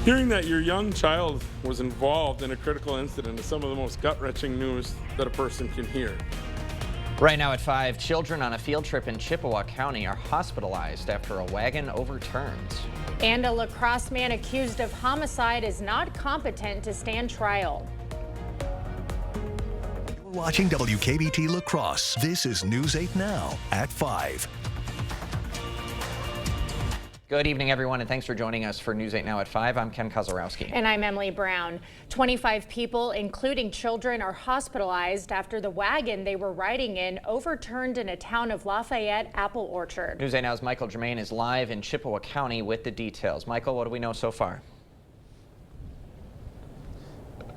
Hearing that your young child was involved in a critical incident is some of the most gut-wrenching news that a person can hear. Right now at 5, children on a field trip in Chippewa County are hospitalized after a wagon overturns. And a La Crosse man accused of homicide is not competent to stand trial. You're watching WKBT La Crosse. This is News 8 Now at 5. Good evening, everyone, and thanks for joining us for News 8 Now at 5. I'm Ken Kozorowski. And I'm Emily Brown. 25 people, including children, are hospitalized after the wagon they were riding in overturned in a town of Lafayette apple orchard. News 8 Now's Michael Germain is live in Chippewa County with the details. Michael, what do we know so far?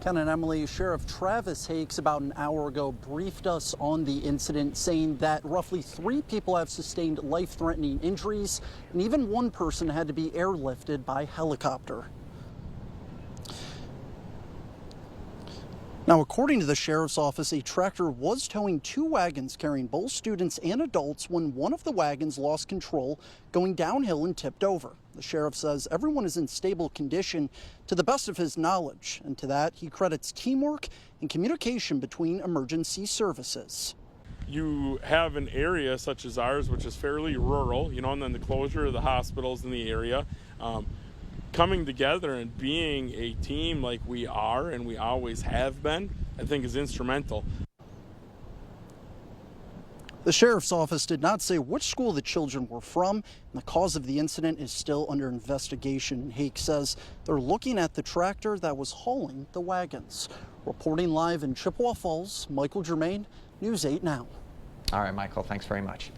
Ken and Emily, Sheriff Travis Hakes about an hour ago briefed us on the incident, saying that roughly 3 people have sustained life-threatening injuries, and even 1 person had to be airlifted by helicopter. Now, according to the sheriff's office, a tractor was towing 2 wagons carrying both students and adults when one of the wagons lost control, going downhill and tipped over. The sheriff says everyone is in stable condition to the best of his knowledge, and to that he credits teamwork and communication between emergency services. You have an area such as ours, which is fairly rural, and then the closure of the hospitals in the area. Coming together and being a team like we are and we always have been, I think is instrumental. The sheriff's office did not say which school the children were from, and the cause of the incident is still under investigation. Hake says they're looking at the tractor that was hauling the wagons. Reporting live in Chippewa Falls, Michael Germain, News 8 Now. All right, Michael, thanks very much.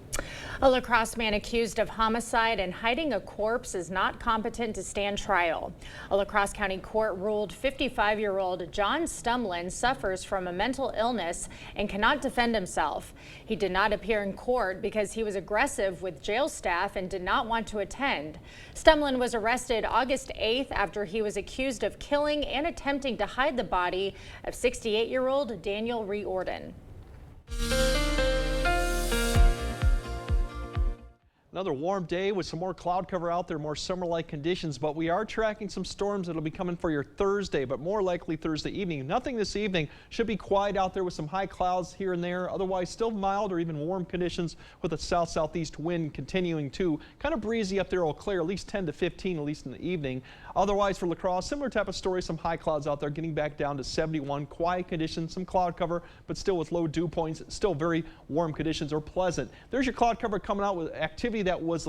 A La Crosse man accused of homicide and hiding a corpse is not competent to stand trial. A La Crosse County court ruled 55-year-old John Stumlin suffers from a mental illness and cannot defend himself. He did not appear in court because he was aggressive with jail staff and did not want to attend. Stumlin was arrested August 8th after he was accused of killing and attempting to hide the body of 68-year-old Daniel Riordan. Another warm day with some more cloud cover out there, more summer-like conditions, but we are tracking some storms that'll be coming for your Thursday, but more likely Thursday evening. Nothing this evening. Should be quiet out there with some high clouds here and there. Otherwise, still mild or even warm conditions with a south-southeast wind continuing to kind of breezy up there. It'll clear at least 10 to 15, at least in the evening. Otherwise, for La Crosse, similar type of story. Some high clouds out there, getting back down to 71. Quiet conditions, some cloud cover, but still with low dew points. Still very warm conditions or pleasant. There's your cloud cover coming out with activity that was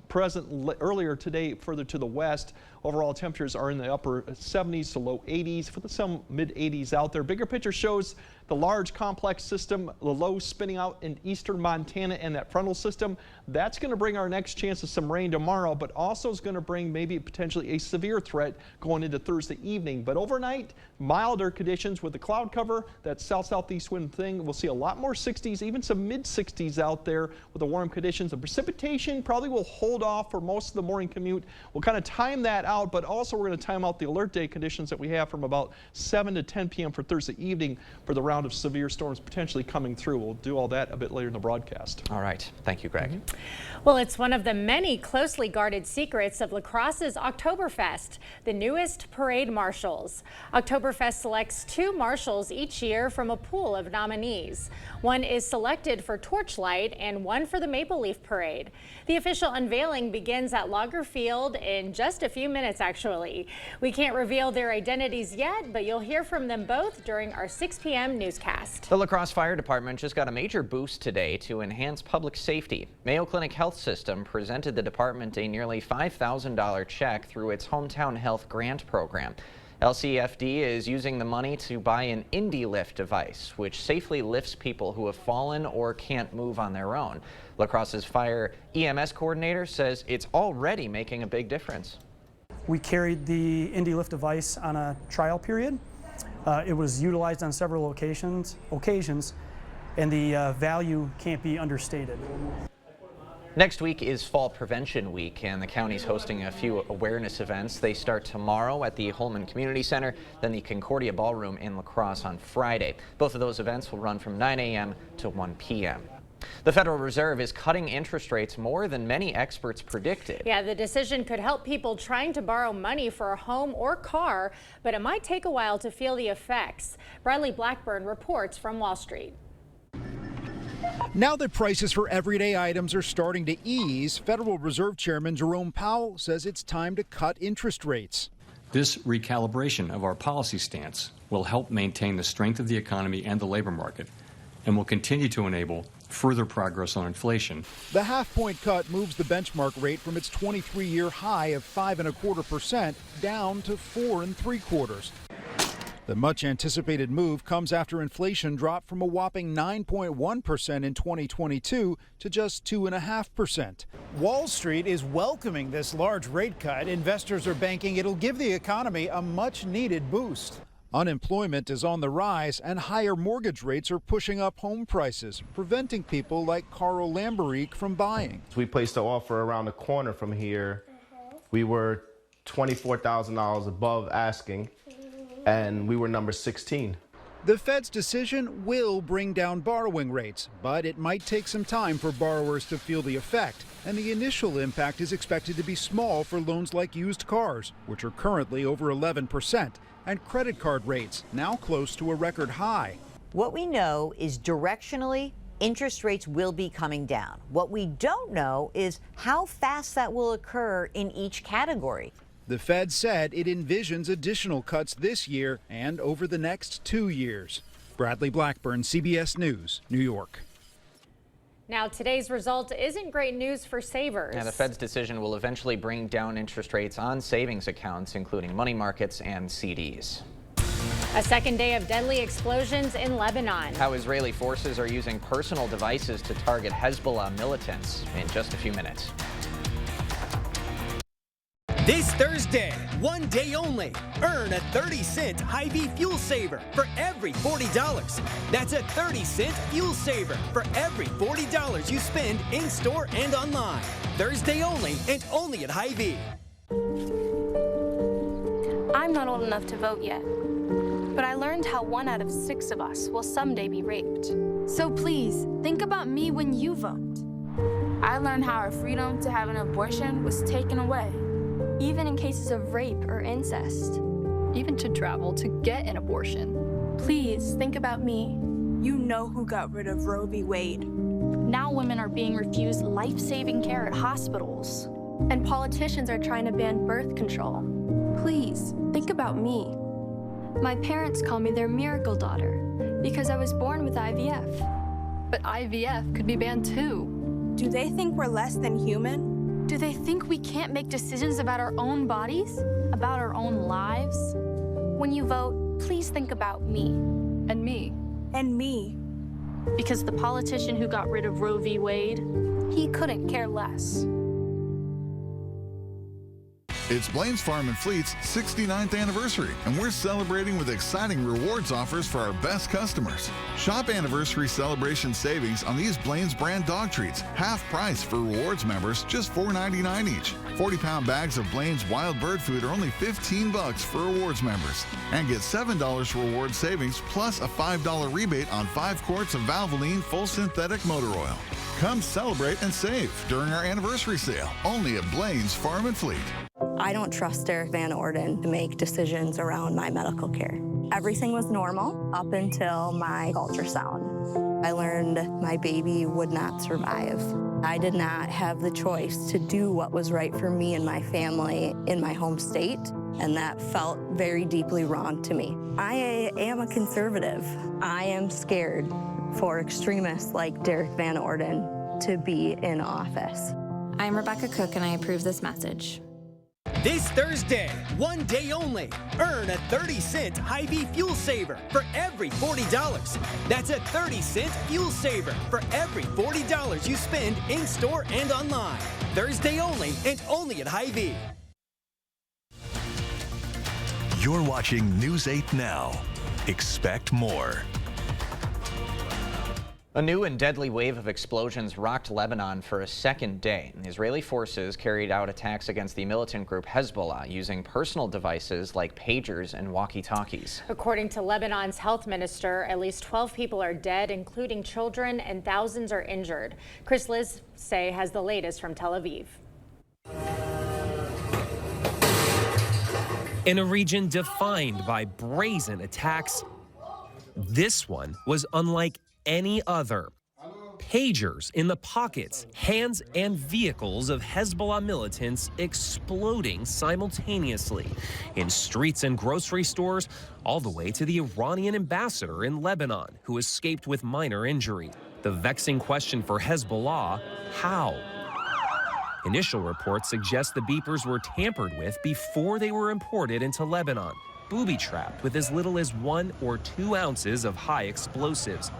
present earlier today further to the west. Overall temperatures are in the upper 70s to low 80s with some mid 80s out there. Bigger picture shows the large complex system, the low spinning out in eastern Montana and that frontal system. That's going to bring our next chance of some rain tomorrow, but also is going to bring maybe potentially a severe threat going into Thursday evening. But overnight, milder conditions with the cloud cover, that south-southeast wind thing. We'll see a lot more 60s, even some mid 60s out there with the warm conditions. The precipitation probably will hold off for most of the morning commute. We'll kind of time that out, but also we're going to time out the alert day conditions that we have from about 7 to 10 p.m. for Thursday evening for the round of severe storms potentially coming through. We'll do all that a bit later in the broadcast. All right. Thank you, Greg. Well, it's one of the many closely guarded secrets of La Crosse's Oktoberfest, the newest parade marshals. Oktoberfest selects 2 marshals each year from a pool of nominees. One is selected for Torchlight and one for the Maple Leaf Parade. The official unveiling begins at Lager Field in just a few minutes, actually. We can't reveal their identities yet, but you'll hear from them both during our 6 p.m. newscast. The La Crosse Fire Department just got a major boost today to enhance public safety. Mayo Clinic Health System presented the department a nearly $5,000 check through its Hometown Health Grant Program. LCFD is using the money to buy an IndyLift device, which safely lifts people who have fallen or can't move on their own. La Crosse's fire EMS coordinator says it's already making a big difference. We carried the IndyLift device on a trial period. It was utilized on several occasions, and the value can't be understated. Next week is Fall Prevention Week, and the county's hosting a few awareness events. They start tomorrow at the Holman Community Center, then the Concordia Ballroom in La Crosse on Friday. Both of those events will run from 9 a.m. to 1 p.m. The Federal Reserve is cutting interest rates more than many experts predicted. Yeah, the decision could help people trying to borrow money for a home or car, but it might take a while to feel the effects. Bradley Blackburn reports from Wall Street. Now that prices for everyday items are starting to ease, Federal Reserve Chairman Jerome Powell says it's time to cut interest rates. This recalibration of our policy stance will help maintain the strength of the economy and the labor market, and will continue to enable further progress on inflation. The half-point cut moves the benchmark rate from its 23-year high of 5.25% down to 4.75%. The much-anticipated move comes after inflation dropped from a whopping 9.1% in 2022 to just 2.5%. Wall Street is welcoming this large rate cut. Investors are banking it'll give the economy a much-needed boost. Unemployment is on the rise, and higher mortgage rates are pushing up home prices, preventing people like Carl Lamberique from buying. We placed an offer around the corner from here. We were $24,000 above asking, and we were number 16. The Fed's decision will bring down borrowing rates, but it might take some time for borrowers to feel the effect, and the initial impact is expected to be small for loans like used cars, which are currently over 11%, and credit card rates now close to a record high. What we know is directionally, interest rates will be coming down. What we don't know is how fast that will occur in each category. The Fed said it envisions additional cuts this year and over the next 2 years. Bradley Blackburn, CBS News, New York. Now, today's result isn't great news for savers. Now, the Fed's decision will eventually bring down interest rates on savings accounts, including money markets and CDs. A second day of deadly explosions in Lebanon. How Israeli forces are using personal devices to target Hezbollah militants in just a few minutes. This Thursday, one day only, earn a 30-cent Hy-Vee fuel saver for every $40. That's a 30-cent fuel saver for every $40 you spend in-store and online. Thursday only, and only at Hy-Vee. I'm not old enough to vote yet, but I learned how 1 out of 6 of us will someday be raped. So please, think about me when you vote. I learned how our freedom to have an abortion was taken away, even in cases of rape or incest. Even to travel to get an abortion. Please, think about me. You know who got rid of Roe v. Wade. Now women are being refused life-saving care at hospitals. And politicians are trying to ban birth control. Please, think about me. My parents call me their miracle daughter because I was born with IVF. But IVF could be banned too. Do they think we're less than human? Do they think we can't make decisions about our own bodies? About our own lives? When you vote, please think about me. And me. And me. Because the politician who got rid of Roe v. Wade, he couldn't care less. It's Blaine's Farm and Fleet's 69th anniversary, and we're celebrating with exciting rewards offers for our best customers. Shop anniversary celebration savings on these Blaine's brand dog treats, half price for rewards members, just $4.99 each. 40-pound bags of Blaine's wild bird food are only $15 for rewards members. And get $7 reward savings plus a $5 rebate on 5 quarts of Valvoline full synthetic motor oil. Come celebrate and save during our anniversary sale, only at Blaine's Farm and Fleet. I don't trust Derek Van Orden to make decisions around my medical care. Everything was normal up until my ultrasound. I learned my baby would not survive. I did not have the choice to do what was right for me and my family in my home state, and that felt very deeply wrong to me. I am a conservative. I am scared for extremists like Derek Van Orden to be in office. I'm Rebecca Cook, and I approve this message. This Thursday, one day only, earn a 30-cent Hy-Vee fuel saver for every $40. That's a 30-cent fuel saver for every $40 you spend in-store and online. Thursday only, and only at Hy-Vee. You're watching News 8 Now. Expect more. A new and deadly wave of explosions rocked Lebanon for a second day. Israeli forces carried out attacks against the militant group Hezbollah using personal devices like pagers and walkie-talkies. According to Lebanon's health minister, at least 12 people are dead, including children, and thousands are injured. Chris Livesay has the latest from Tel Aviv. In a region defined by brazen attacks, this one was unlike any other. Pagers in the pockets, hands, and vehicles of Hezbollah militants exploding simultaneously in streets and grocery stores, all the way to the Iranian ambassador in Lebanon, who escaped with minor injury. The vexing question for Hezbollah: how? Initial reports suggest the beepers were tampered with before they were imported into Lebanon, booby-trapped with as little as 1 or 2 ounces of high explosives.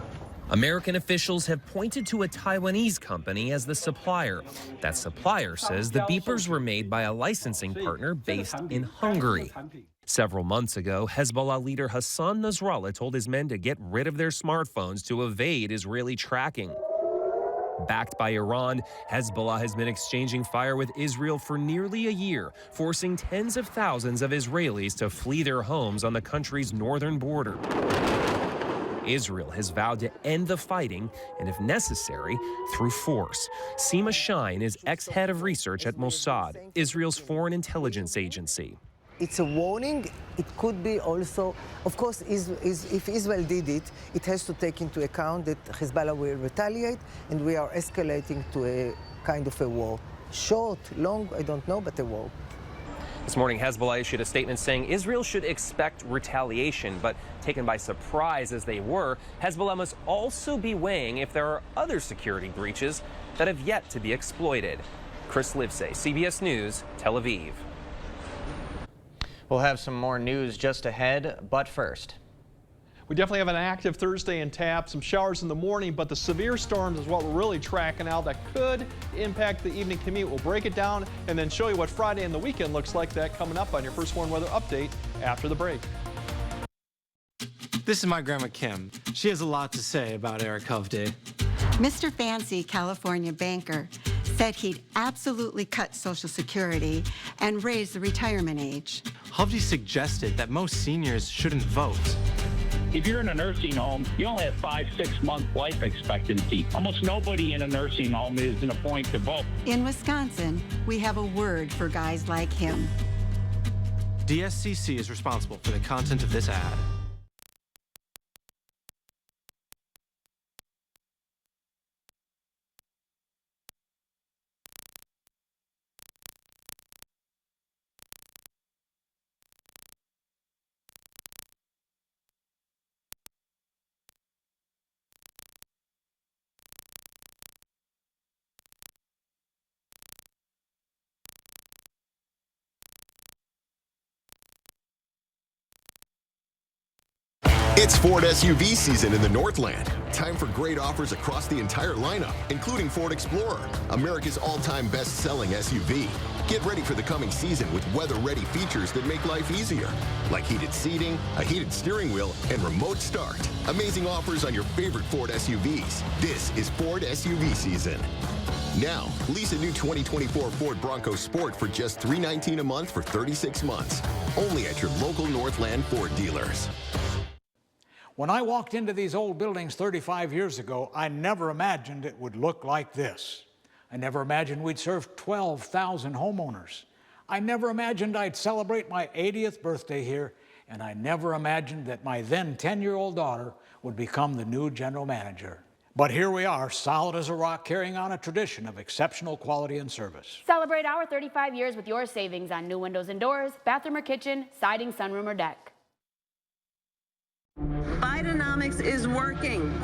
American officials have pointed to a Taiwanese company as the supplier. That supplier says the beepers were made by a licensing partner based in Hungary. Several months ago, Hezbollah leader Hassan Nasrallah told his men to get rid of their smartphones to evade Israeli tracking. Backed by Iran, Hezbollah has been exchanging fire with Israel for nearly a year, forcing tens of thousands of Israelis to flee their homes on the country's northern border. Israel has vowed to end the fighting, and if necessary, through force. Seema Shine is ex-head of research at Mossad, Israel's foreign intelligence agency. It's a warning. It could be also, of course, if Israel did it, it has to take into account that Hezbollah will retaliate, and we are escalating to a kind of a war. Short, long, I don't know, but a war. This morning, Hezbollah issued a statement saying Israel should expect retaliation, but taken by surprise as they were, Hezbollah must also be weighing if there are other security breaches that have yet to be exploited. Chris Livesay, CBS News, Tel Aviv. We'll have some more news just ahead, but first. We definitely have an active Thursday in TAP, some showers in the morning, but the severe storms is what we're really tracking out that could impact the evening commute. We'll break it down and then show you what Friday and the weekend looks like. That coming up on your First Warn Weather Update after the break. This is my grandma Kim. She has a lot to say about Eric Hovde. Mr. Fancy, California banker, said he'd absolutely cut Social Security and raise the retirement age. Hovde suggested that most seniors shouldn't vote. If you're in a nursing home, you only have 5-6 month life expectancy. Almost nobody in a nursing home is in a point to vote. In Wisconsin, we have a word for guys like him. DSCC is responsible for the content of this ad. It's Ford SUV season in the Northland. Time for great offers across the entire lineup, including Ford Explorer, America's all-time best-selling SUV. Get ready for the coming season with weather-ready features that make life easier, like heated seating, a heated steering wheel, and remote start. Amazing offers on your favorite Ford SUVs. This is Ford SUV season. Now, lease a new 2024 Ford Bronco Sport for just $319 a month for 36 months. Only at your local Northland Ford dealers. When I walked into these old buildings 35 years ago, I never imagined it would look like this. I never imagined we'd serve 12,000 homeowners. I never imagined I'd celebrate my 80th birthday here, and I never imagined that my then 10-year-old daughter would become the new general manager. But here we are, solid as a rock, carrying on a tradition of exceptional quality and service. Celebrate our 35 years with your savings on new windows and doors, bathroom or kitchen, siding, sunroom or deck. Bidenomics is working.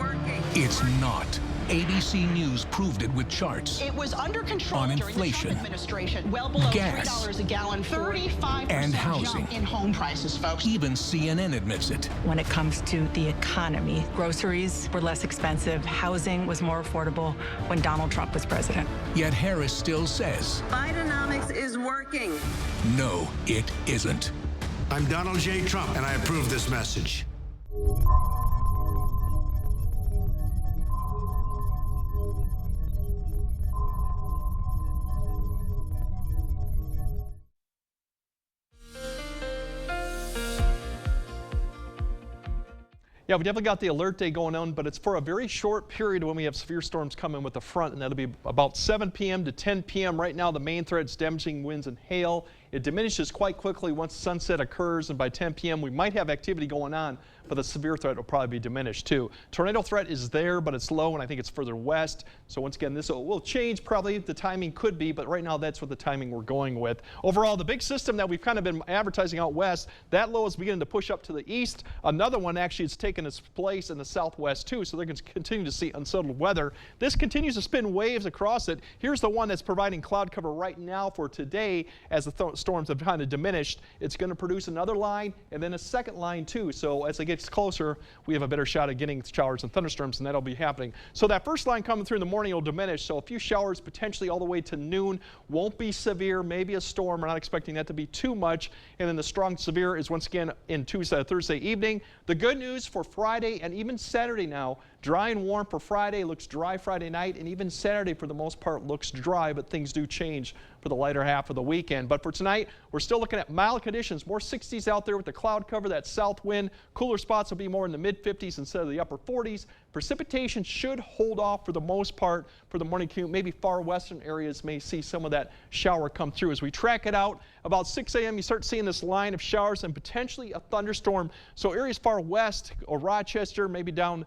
It's not. ABC News proved it with charts. It was under control on during inflation, the Trump administration, well below gas, $3 a gallon, 35% and housing. jump in home prices, folks. Even CNN admits it. When it comes to the economy, groceries were less expensive, housing was more affordable when Donald Trump was president. Yet Harris still says, Bidenomics is working. no, it isn't. I'm Donald J. Trump, and I approve this message. Yeah, we definitely got the alert day going on, but it's for a very short period when we have severe storms coming with the front, and that'll be about 7 p.m. to 10 p.m. Right now, the main threat is damaging winds and hail. It diminishes quite quickly once sunset occurs, and by 10 p.m. we might have activity going on, but the severe threat will probably be diminished too. Tornado threat is there, but it's low, and I think it's further west. So once again, this will change probably. The timing could be, but right now that's what the timing we're going with. Overall, the big system that we've kind of been advertising out west, that low is beginning to push up to the east. Another one actually is taking its place in the southwest too, so they're going to continue to see unsettled weather. This continues to spin waves across it. Here's the one that's providing cloud cover right now for today as the storms have kind of diminished. It's going to produce another line and then a second line too. So as it gets closer, we have a better shot at getting showers and thunderstorms, and that'll be happening. So that first line coming through in the morning will diminish. So a few showers potentially all the way to noon. Won't be severe, maybe a storm. We're not expecting that to be too much. And then the strong severe is once again in Thursday evening. The good news for Friday and even Saturday now, dry and warm for Friday, looks dry Friday night, and even Saturday for the most part looks dry, but things do change for the lighter half of the weekend. But for tonight, we're still looking at mild conditions, more 60s out there with the cloud cover, that south wind. Cooler spots will be more in the mid 50s instead of the upper 40s. Precipitation should hold off for the most part for the morning commute. Maybe far western areas may see some of that shower come through. As we track it out, about 6 a.m. you start seeing this line of showers and potentially a thunderstorm. So areas far west or Rochester, maybe down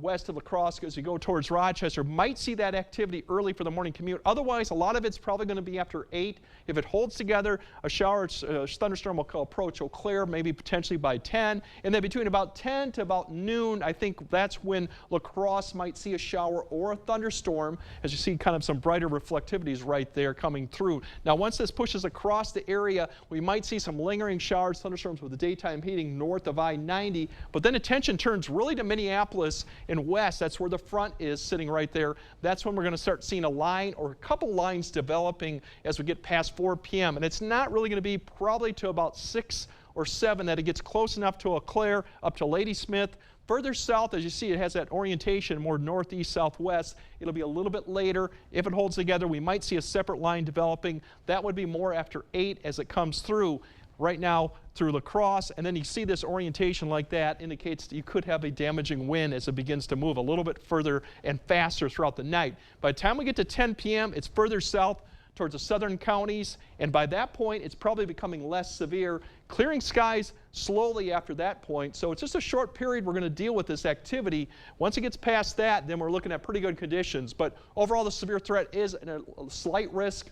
west of La Crosse as you go towards Rochester, might see that activity early for the morning commute. Otherwise, a lot of it's probably going to be after 8. If it holds together, a shower, thunderstorm will approach Eau Claire, maybe potentially by 10. And then between about 10 to about noon, I think that's when La Crosse might see a shower or a thunderstorm, as you see kind of some brighter reflectivities right there coming through. Now, once this pushes across the area, we might see some lingering showers, thunderstorms with the daytime heating north of I-90. But then attention turns really to Minneapolis and west. That's where the front is sitting right there. That's when we're going to start seeing a line or a couple lines developing as we get past 4 p.m. And it's not really going to be probably to about 6 or 7 that it gets close enough to Eau Claire, up to Ladysmith. Further south, as you see, it has that orientation more northeast, southwest. It'll be a little bit later. If it holds together, we might see a separate line developing. That would be more after 8 as it comes through. Right now through La Crosse, and then you see this orientation like that indicates that you could have a damaging wind as it begins to move a little bit further and faster throughout the night. By the time we get to 10 p.m., it's further south towards the southern counties, and by that point, it's probably becoming less severe, clearing skies slowly after that point. So it's just a short period we're going to deal with this activity. Once it gets past that, then we're looking at pretty good conditions. But overall, the severe threat is a slight risk,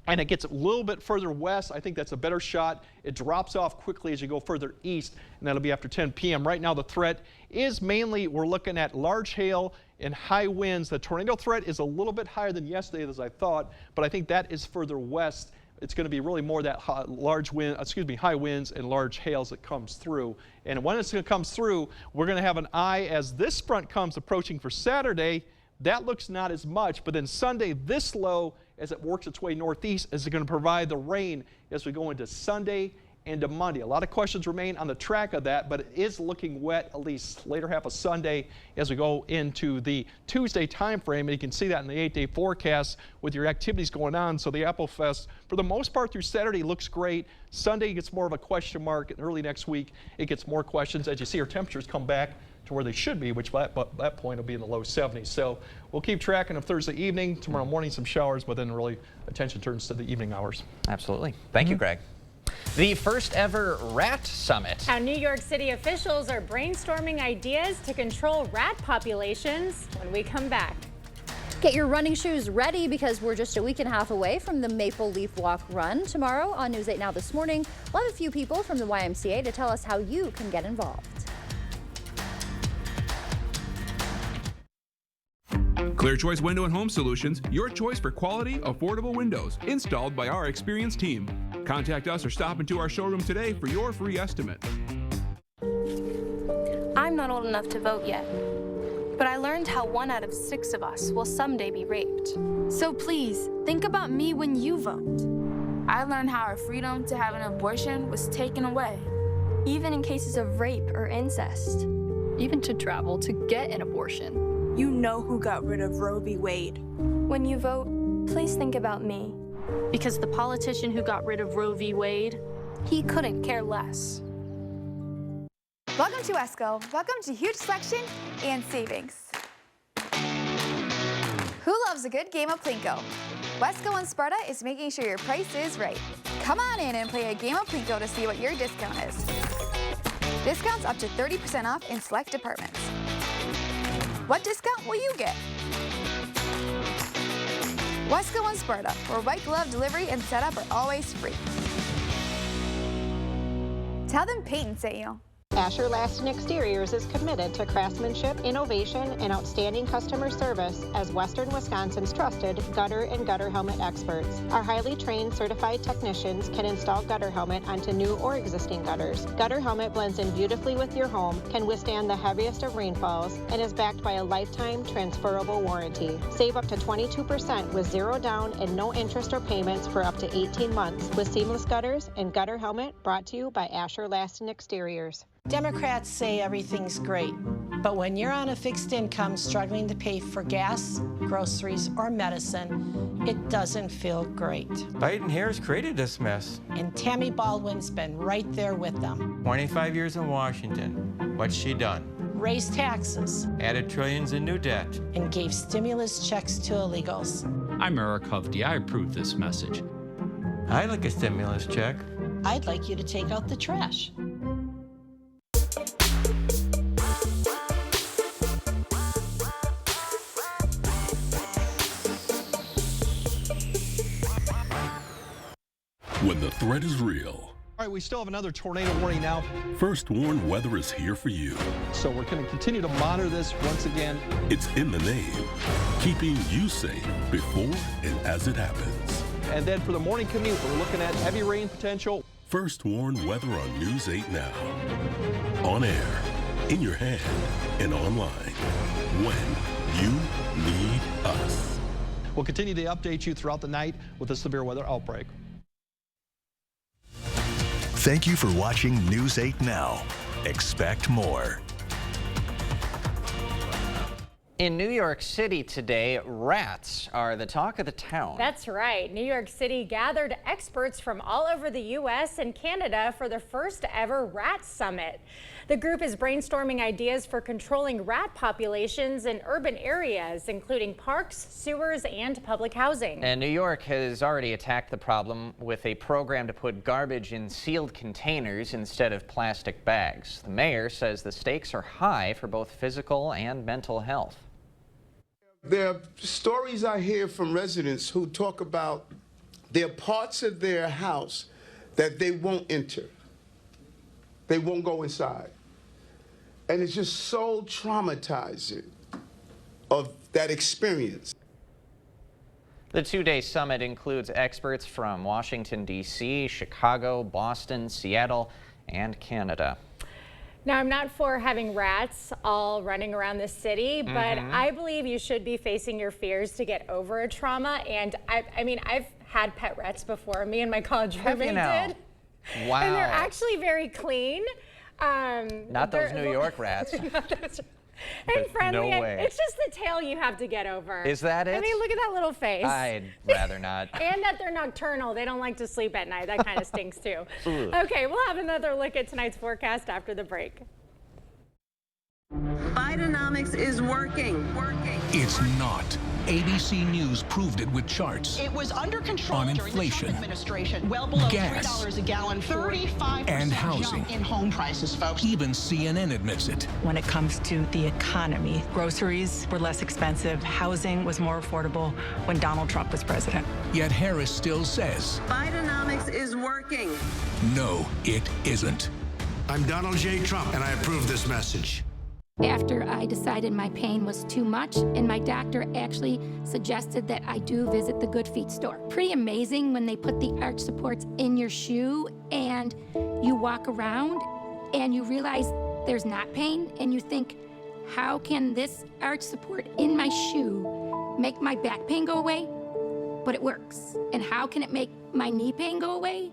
and it gets a little bit further west. I think that's a better shot. It drops off quickly as you go further east, and that'll be after 10 p.m. Right now, the threat is mainly we're looking at large hail and high winds. The tornado threat is a little bit higher than yesterday, as I thought, but I think that is further west. It's going to be really more that high winds and large hails that comes through. And when it comes through, we're going to have an eye as this front comes approaching for Saturday. That looks not as much, but then Sunday, this low, as it works its way northeast, is going to provide the rain as we go into Sunday and to Monday. A lot of questions remain on the track of that, but it is looking wet at least later half of Sunday as we go into the Tuesday time frame. And you can see that in the 8-day forecast with your activities going on. So the Apple Fest, for the most part through Saturday, looks great. Sunday gets more of a question mark, and early next week it gets more questions as you see our temperatures come back to where they should be, which at that point will be in the low 70s. So we'll keep tracking of Thursday evening. Tomorrow morning some showers, but then really attention turns to the evening hours. Absolutely. Thank you, Greg. The first ever rat summit. How New York City officials are brainstorming ideas to control rat populations when we come back. Get your running shoes ready because we're just a week and a half away from the Maple Leaf Walk Run. Tomorrow on News 8 Now this morning, we'll have a few people from the YMCA to tell us how you can get involved. Clear Choice Window and Home Solutions, your choice for quality, affordable windows, installed by our experienced team. Contact us or stop into our showroom today for your free estimate. I'm not old enough to vote yet, but I learned how 1 out of 6 of us will someday be raped. So please, think about me when you vote. I learned how our freedom to have an abortion was taken away. Even in cases of rape or incest. Even to travel to get an abortion. You know who got rid of Roe v. Wade. When you vote, please think about me. Because the politician who got rid of Roe v. Wade, he couldn't care less. Welcome to Wesco. Welcome to huge selection and savings. Who loves a good game of Plinko? Wesco and Sparta is making sure your price is right. Come on in and play a game of Plinko to see what your discount is. Discounts up to 30% off in select departments. What discount will you get? Wesco and Sparta, where white glove delivery and setup are always free. Tell them Peyton sent you. Asher Laston Exteriors is committed to craftsmanship, innovation, and outstanding customer service as Western Wisconsin's trusted gutter and gutter helmet experts. Our highly trained certified technicians can install gutter helmet onto new or existing gutters. Gutter helmet blends in beautifully with your home, can withstand the heaviest of rainfalls, and is backed by a lifetime transferable warranty. Save up to 22% with zero down and no interest or payments for up to 18 months with seamless gutters and gutter helmet, brought to you by Asher Laston Exteriors. Democrats say everything's great, but when you're on a fixed income struggling to pay for gas, groceries, or medicine, it doesn't feel great. Biden-Harris created this mess. And Tammy Baldwin's been right there with them. 25 years in Washington. What's she done? Raised taxes. Added trillions in new debt. And gave stimulus checks to illegals. I'm Eric Hovde. I approve this message. I'd like a stimulus check. I'd like you to take out the trash. When the threat is real. All right, we still have another tornado warning now. First Warn Weather is here for you. So we're going to continue to monitor this once again. It's in the name, keeping you safe before and as it happens. And then for the morning commute, we're looking at heavy rain potential. First Warn Weather on News 8 Now. On air, in your hand, and online. When you need us. We'll continue to update you throughout the night with a severe weather outbreak. Thank you for watching News 8 Now. Expect more. In New York City today, rats are the talk of the town. That's right. New York City gathered experts from all over the U.S. and Canada for the first ever rat summit. The group is brainstorming ideas for controlling rat populations in urban areas, including parks, sewers, and public housing. And New York has already attacked the problem with a program to put garbage in sealed containers instead of plastic bags. The mayor says the stakes are high for both physical and mental health. There are stories I hear from residents who talk about there are parts of their house that they won't enter. They won't go inside. And it's just so traumatizing of that experience. The two-day summit includes experts from Washington, D.C., Chicago, Boston, Seattle, and Canada. Now, I'm not for having rats all running around the city, but I believe you should be facing your fears to get over a trauma. And I mean, I've had pet rats before. Me and my college roommate did. Wow. And they're actually very clean. Not those New York rats. And friendly. No way. It's just the tail you have to get over. Is that it? I mean, look at that little face. I'd rather not. And that they're nocturnal. They don't like to sleep at night. That kind of stinks too. Okay, we'll have another look at tonight's forecast after the break. Bidenomics is working. It's not. ABC News proved it with charts. It was under control on during the inflation, Trump administration, well below gas, $3 a gallon, 35% and housing. jump in home prices, folks. Even CNN admits it. When it comes to the economy, groceries were less expensive, housing was more affordable when Donald Trump was president. Yet Harris still says, Bidenomics is working. no, it isn't. I'm Donald J. Trump, and I approve this message. After I decided my pain was too much, and my doctor actually suggested that I do visit the Good Feet store. Pretty amazing when they put the arch supports in your shoe and you walk around and you realize there's not pain, and you think, how can this arch support in my shoe make my back pain go away? But it works. And how can it make my knee pain go away?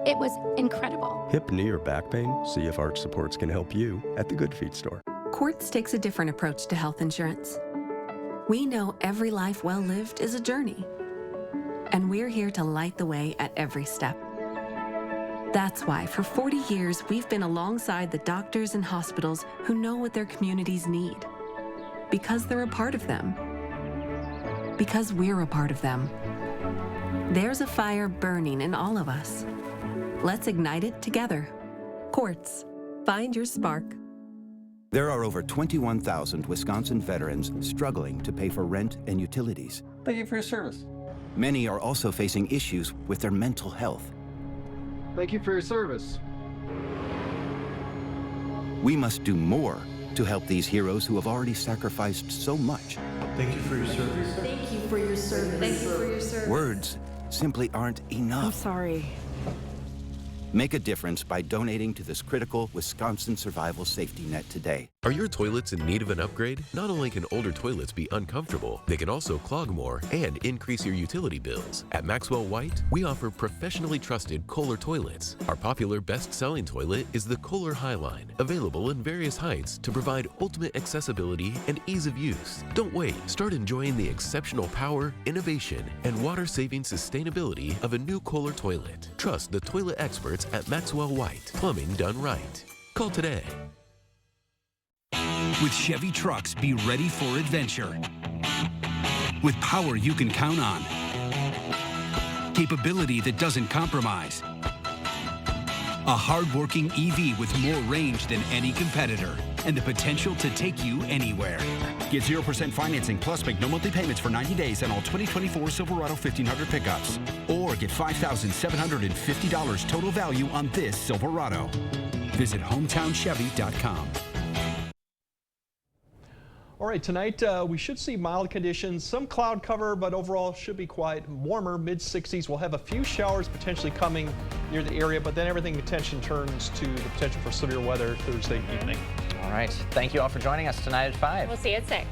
It was incredible. Hip, knee, or back pain? See if arch supports can help you at the Good Feet store. Quartz takes a different approach to health insurance. We know every life well lived is a journey, and we're here to light the way at every step. That's why for 40 years, we've been alongside the doctors and hospitals who know what their communities need. Because they're a part of them. Because we're a part of them. There's a fire burning in all of us. Let's ignite it together. Quartz. Find your spark. There are over 21,000 Wisconsin veterans struggling to pay for rent and utilities. Thank you for your service. Many are also facing issues with their mental health. Thank you for your service. We must do more to help these heroes who have already sacrificed so much. Thank you for your service. Thank you for your service. Thank you for your service. Words simply aren't enough. I'm sorry. Make a difference by donating to this critical Wisconsin survival safety net today. Are your toilets in need of an upgrade? Not only can older toilets be uncomfortable, they can also clog more and increase your utility bills. At Maxwell White, we offer professionally trusted Kohler toilets. Our popular best-selling toilet is the Kohler Highline, available in various heights to provide ultimate accessibility and ease of use. Don't wait. Start enjoying the exceptional power, innovation, and water-saving sustainability of a new Kohler toilet. Trust the toilet experts at Maxwell White. Plumbing done right. Call today. With Chevy trucks, be ready for adventure. With power you can count on. Capability that doesn't compromise. A hard-working EV with more range than any competitor. And the potential to take you anywhere. Get 0% financing plus make no monthly payments for 90 days on all 2024 Silverado 1500 pickups. Or get $5,750 total value on this Silverado. Visit hometownschevy.com. All right, tonight we should see mild conditions, some cloud cover, but overall should be quite warmer, mid-60s. We'll have a few showers potentially coming near the area, but then everything attention turns to the potential for severe weather Thursday evening. All right, thank you all for joining us tonight at 5. We'll see you at 6.